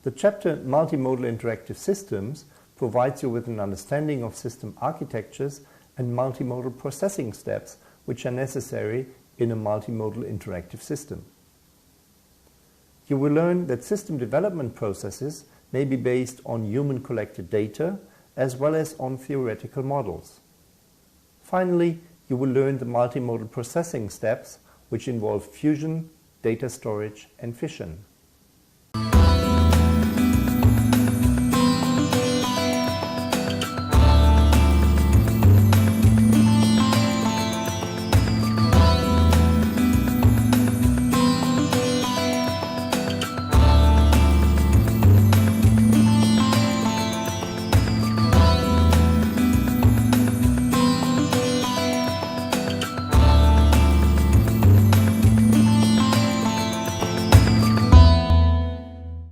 The chapter Multimodal Interactive Systems provides you with an understanding of system architectures and multimodal processing steps which are necessary in a multimodal interactive system. You will learn that system development processes may be based on human collected data as well as on theoretical models. Finally, you will learn the multimodal processing steps which involve fusion, data storage and fission.